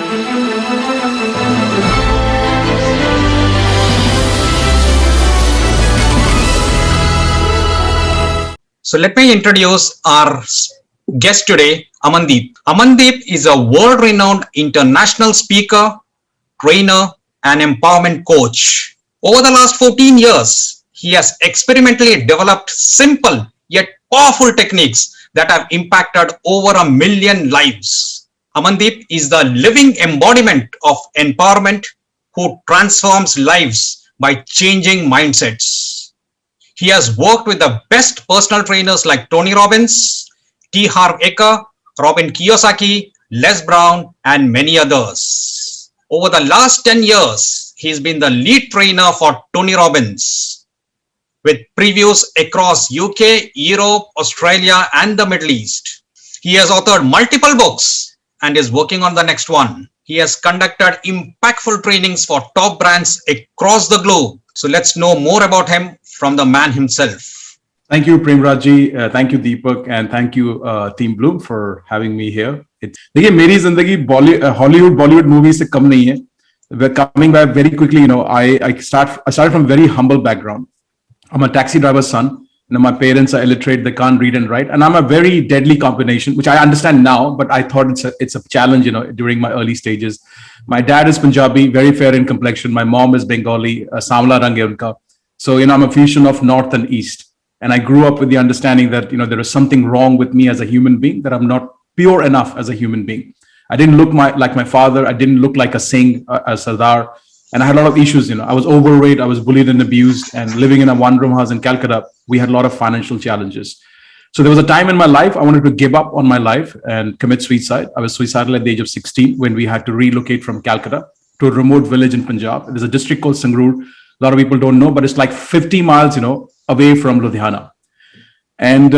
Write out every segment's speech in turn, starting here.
So let me introduce our guest today, Amandeep. Amandeep is a world-renowned international speaker, trainer, and empowerment coach. Over the last 14 years, he has experimentally developed simple yet powerful techniques that have impacted over 1 million lives. Amandeep is the living embodiment of empowerment who transforms lives by changing mindsets. He has worked with the best personal trainers like Tony Robbins, T. Harv Eker, Robin Kiyosaki, Les Brown, and many others. Over the last 10 years, he's been the lead trainer for Tony Robbins, with previews across UK, Europe, Australia, and the Middle East. He has authored multiple books and is working on the next one. He has conducted impactful trainings for top brands across the globe. So let's know more about him from the man himself. Thank you, Premrajji. Thank you, Deepak, and thank you, Team Bloom, for having me here. देखिए मेरी जिंदगी Hollywood Bollywood movie से कम नहीं है. We're coming back very quickly. I started from a very humble background. I'm a taxi driver's son. My parents are illiterate; they can't read and write, and I'm a very deadly combination, which I understand now, but I thought it's a challenge, during my early stages. My dad is Punjabi, very fair in complexion. My mom is Bengali, Samla rang hai unka. So, I'm a fusion of North and East. And I grew up with the understanding that, there is something wrong with me as a human being, that I'm not pure enough as a human being. I didn't look like my father. I didn't look like a Singh, a Sardar. And I had a lot of issues, I was overweight. I was bullied and abused. And living in a one-room house in Calcutta, we had a lot of financial challenges. So there was a time in my life I wanted to give up on my life and commit suicide. I was suicidal at the age of 16 when we had to relocate from Calcutta to a remote village in Punjab. There's a district called Sangrur. A lot of people don't know, but it's like 50 miles, away from Ludhiana. And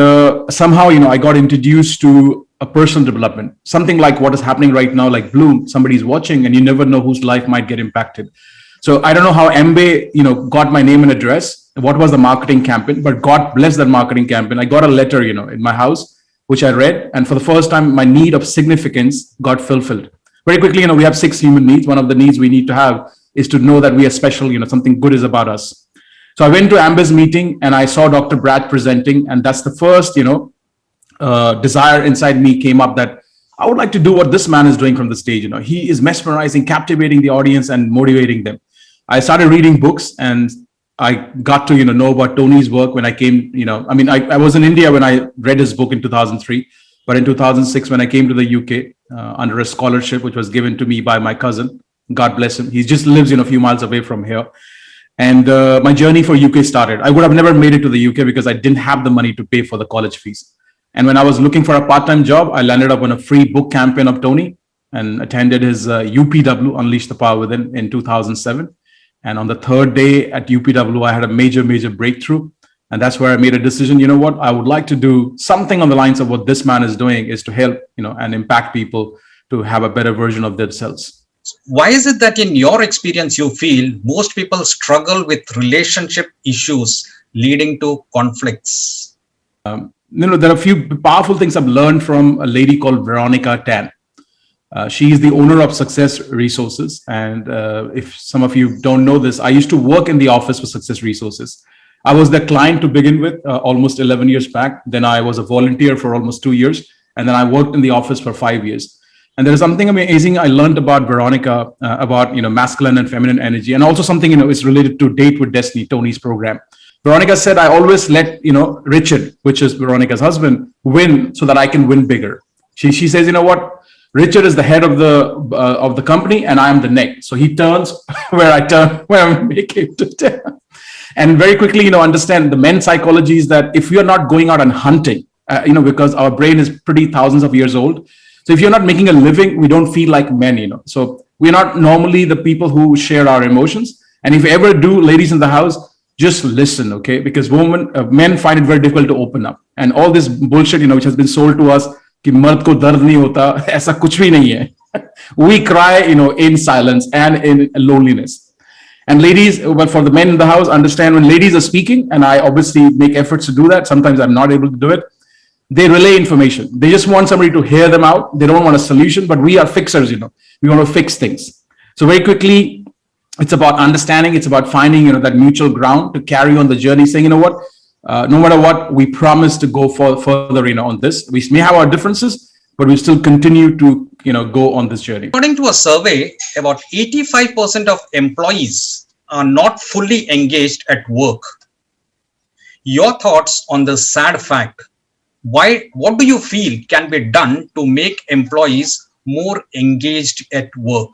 somehow, I got introduced to a personal development, something like what is happening right now, like Bloom, somebody's watching and you never know whose life might get impacted. So I don't know how MBA, got my name and address, what was the marketing campaign, but God bless that marketing campaign. I got a letter, in my house, which I read. And for the first time, my need of significance got fulfilled. Very quickly, we have 6 human needs. One of the needs we need to have is to know that we are special, something good is about us. So I went to Amber's meeting and I saw Dr. Brad presenting, and that's the first, desire inside me came up that I would like to do what this man is doing from the stage. He is mesmerizing, captivating the audience and motivating them. I started reading books and I got to, know about Tony's work when I came, I was in India when I read his book in 2003, but in 2006, when I came to the UK under a scholarship, which was given to me by my cousin, God bless him. He just lives, a few miles away from here. And my journey for UK started. I would have never made it to the UK because I didn't have the money to pay for the college fees. And when I was looking for a part-time job, I landed up on a free book campaign of Tony and attended his UPW, Unleash the Power Within, in 2007. And on the third day at UPW, I had a major breakthrough. And that's where I made a decision. You know what? I would like to do something on the lines of what this man is doing, is to help, and impact people to have a better version of themselves. Why is it that in your experience you feel most people struggle with relationship issues leading to conflicts? There are a few powerful things I've learned from a lady called Veronica Tan. She is the owner of Success Resources. And if some of you don't know this, I used to work in the office for Success Resources. I was the client to begin with almost 11 years back. Then I was a volunteer for almost 2 years. And then I worked in the office for 5 years. And there is something amazing I learned about Veronica, about, masculine and feminine energy. And also something, is related to Date with Destiny, Tony's program. Veronica said, I always let, Richard, which is Veronica's husband, win so that I can win bigger. She says, you know what? Richard is the head of the company and I am the neck. So he turns where I turn, where I'm making to turn. And very quickly, understand the men's psychology is that if we are not going out and hunting, because our brain is pretty thousands of years old. So if you're not making a living, we don't feel like men, So we're not normally the people who share our emotions. And if you ever do, ladies in the house, just listen, okay? Because men find it very difficult to open up. And all this bullshit, which has been sold to us, कि मर्द को दर्द नहीं होता, ऐसा कुछ भी नहीं है. We cry, in silence and in loneliness. And ladies, but for the men in the house, understand when ladies are speaking, and I obviously make efforts to do that. Sometimes I'm not able to do it. they relay information. They just want somebody to hear them out. They don't want a solution, but we are fixers, we want to fix things. So very quickly, it's about understanding. It's about finding, that mutual ground to carry on the journey, saying, what, no matter what, we promise to go further, on this. We may have our differences, but we still continue to, go on this journey. According to a survey, about 85% of employees are not fully engaged at work. Your thoughts on the sad fact? What do you feel can be done to make employees more engaged at work?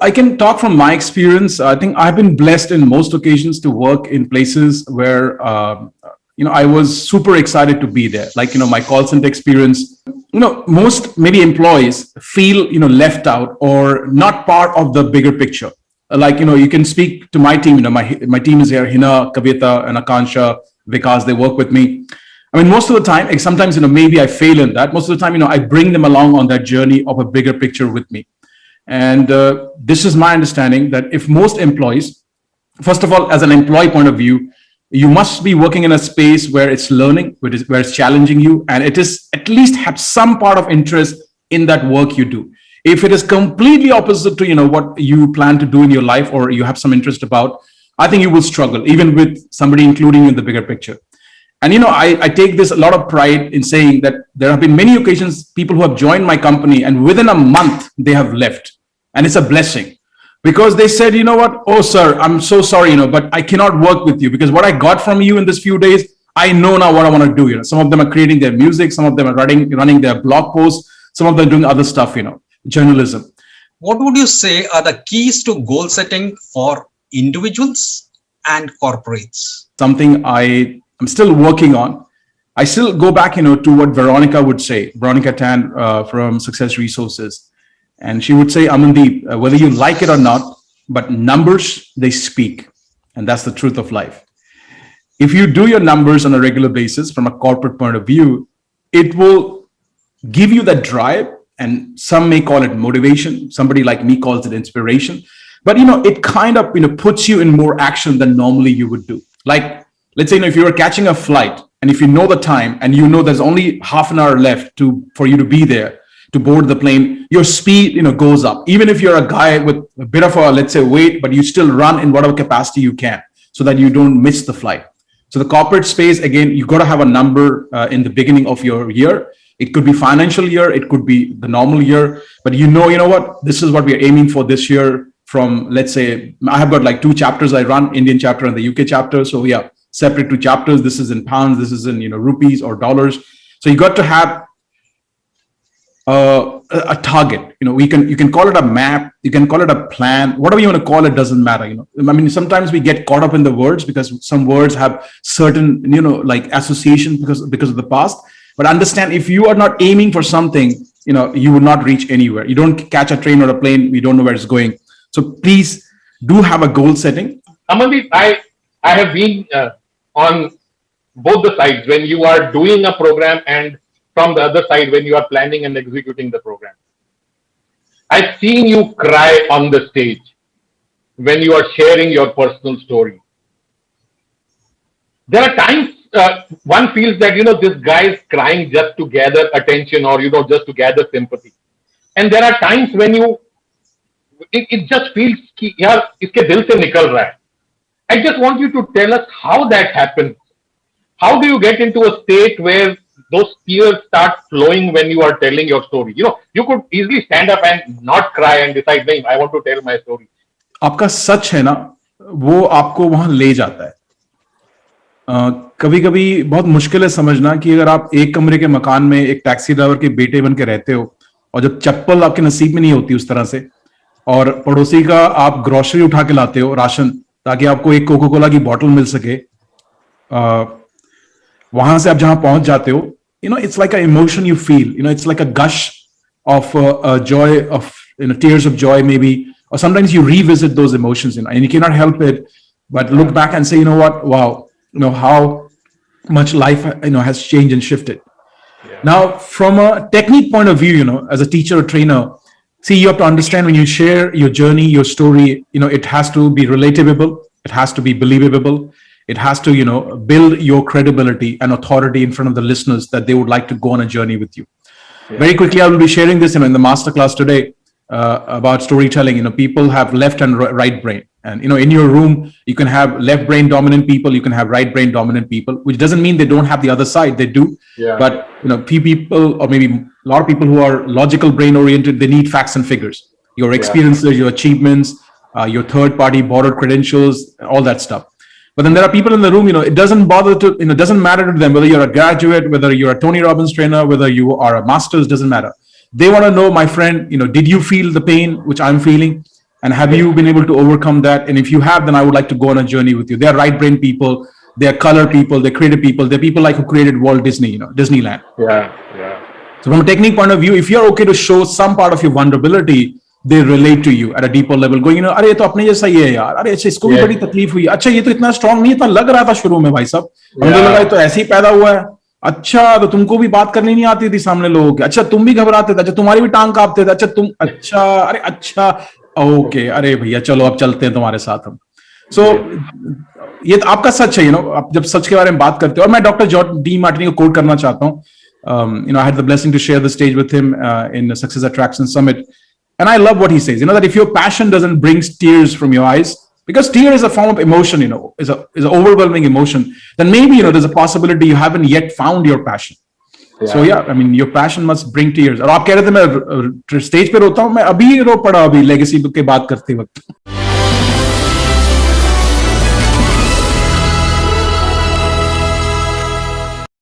I can talk from my experience. I think I've been blessed in most occasions to work in places where, I was super excited to be there. Like, my call center experience, most maybe employees feel, left out or not part of the bigger picture. Like, you can speak to my team, my team is here, Hina, Kavita, and Akansha, Vikas, they work with me. I mean, most of the time, sometimes, maybe I fail in that. Most of the time, I bring them along on that journey of a bigger picture with me. And this is my understanding that if most employees, first of all, as an employee point of view, you must be working in a space where it's learning, where it's challenging you, and it is at least have some part of interest in that work you do. If it is completely opposite to, what you plan to do in your life or you have some interest about, I think you will struggle, even with somebody including you in the bigger picture. And, I take this a lot of pride in saying that there have been many occasions, people who have joined my company and within a month they have left. And it's a blessing because they said, what? Oh, sir, I'm so sorry, but I cannot work with you because what I got from you in this few days, I know now what I want to do. Some of them are creating their music. Some of them are running their blog posts. Some of them are doing other stuff, journalism. What would you say are the keys to goal setting for individuals and corporates? Something I'm still working on. I still go back, to what Veronica would say, Veronica Tan from Success Resources. And she would say, Amandeep, whether you like it or not, but numbers, they speak. And that's the truth of life. If you do your numbers on a regular basis from a corporate point of view, it will give you that drive. And some may call it motivation. Somebody like me calls it inspiration. But, it kind of, puts you in more action than normally you would do. Like, let's say, if you were catching a flight and if you know the time and there's only half an hour left for you to be there, to board the plane, your speed, goes up. Even if you're a guy with a bit of a, let's say, weight, but you still run in whatever capacity you can so that you don't miss the flight. So the corporate space, again, you got to have a number in the beginning of your year. It could be financial year. It could be the normal year. But what? This is what we are aiming for this year from, let's say, I have got like 2 chapters I run, Indian chapter and the UK chapter. So yeah, separate 2 chapters. This is in pounds. This is in, rupees or dollars. So you got to have a target. You can call it a map, you can call it a plan, whatever you want to call it, doesn't matter. Sometimes we get caught up in the words because some words have certain, like association because of the past. But understand, if you are not aiming for something, you will not reach anywhere. You don't catch a train or a plane, we don't know where it's going. So please do have a goal setting. Amandeep, I have been on both the sides when you are doing a program and from the other side when you are planning and executing the program. I've seen you cry on the stage when you are sharing your personal story. There are times one feels that, this guy is crying just to gather attention or, just to gather sympathy. And there are times when it just feels, yaar, iske dil se nikal raha hai. I just want you to tell us how that happens. How do you get into a state where those tears start flowing when you are telling your story? You could easily stand up and not cry and decide, no, I want to tell my story. आपका सच है ना, वो आपको वहां ले जाता है. कभी कभी बहुत मुश्किल है समझना कि अगर आप एक कमरे के मकान में एक टैक्सी ड्राइवर के बेटे बन के रहते हो और जब चप्पल आपके नसीब में नहीं होती उस तरह से, और पड़ोसी का आप ग्रोसरी उठा के लाते हो, राशन, ताकि आपको एक कोका कोला की बोतल मिल सके, वहां से आप जहां पहुंच जाते हो, it's like an emotion you feel, it's like a gush of joy, of tears of joy maybe, or sometimes you revisit those emotions, and you cannot help it but look back and say, wow, how much life has changed and shifted. Yeah. Now, from a technique point of view, as a teacher or trainer, see, you have to understand when you share your journey, your story, it has to be relatable, it has to be believable, it has to, build your credibility and authority in front of the listeners that they would like to go on a journey with you. Very quickly, I will be sharing this, in the masterclass today about storytelling. People have left and right brain, and in your room you can have left brain dominant people, you can have right brain dominant people, which doesn't mean they don't have the other side. They do, but few people, or maybe a lot of people who are logical brain oriented, they need facts and figures, your experiences, your achievements, your third party borrowed credentials, all that stuff. But then there are people in the room, it doesn't bother to, it doesn't matter to them whether you're a graduate, whether you're a Tony Robbins trainer, whether you are a master's, doesn't matter. They want to know, my friend, did you feel the pain which I'm feeling? And have you been able to overcome that? And if you have, then I would like to go on a journey with you. They are right brain people, they are color people, they're creative people, they're people like who created Walt Disney, Disneyland. So from a technique point of view, if you're okay to show some part of your vulnerability, they relate to you at a deeper level, going, अरे ये तो अपने जैसा ही है यार, अरे अच्छा इसको भी बड़ी तकलीफ हुई, अच्छा ये तो इतना स्ट्रांग नहीं, इतना लग रहा था शुरू में भाई साहब, मुझे लगा ये तो ऐसे ही पैदा हुआ है, अच्छा तो तुमको भी बात करनी नहीं आती थी सामने लोगों के, अच्छा तुम भी घबराते थे, अच्छा तुम्हारी भी टांग कांपते थे, अच्छा तुम, अच्छा अरे अच्छा ओके, अरे भैया चलो अब चलते हैं तुम्हारे साथ हम. सो ये तो आपका सच है, आप जब सच के बारे में बात करते हो. और मैं डॉक्टर जॉर्ज डी मार्टिनी को कोट करना चाहता हूँ. I had the blessing to share the stage with him in the Success Attraction Summit. And I love what he says, that if your passion doesn't bring tears from your eyes, because tear is a form of emotion, is an overwhelming emotion, then maybe, there's a possibility you haven't yet found your passion. So your passion must bring tears. और आप कह रहे थे मैं stage पे रोता हूँ, मैं अभी रो पड़ा अभी लेगेसी के बात करते वक्त.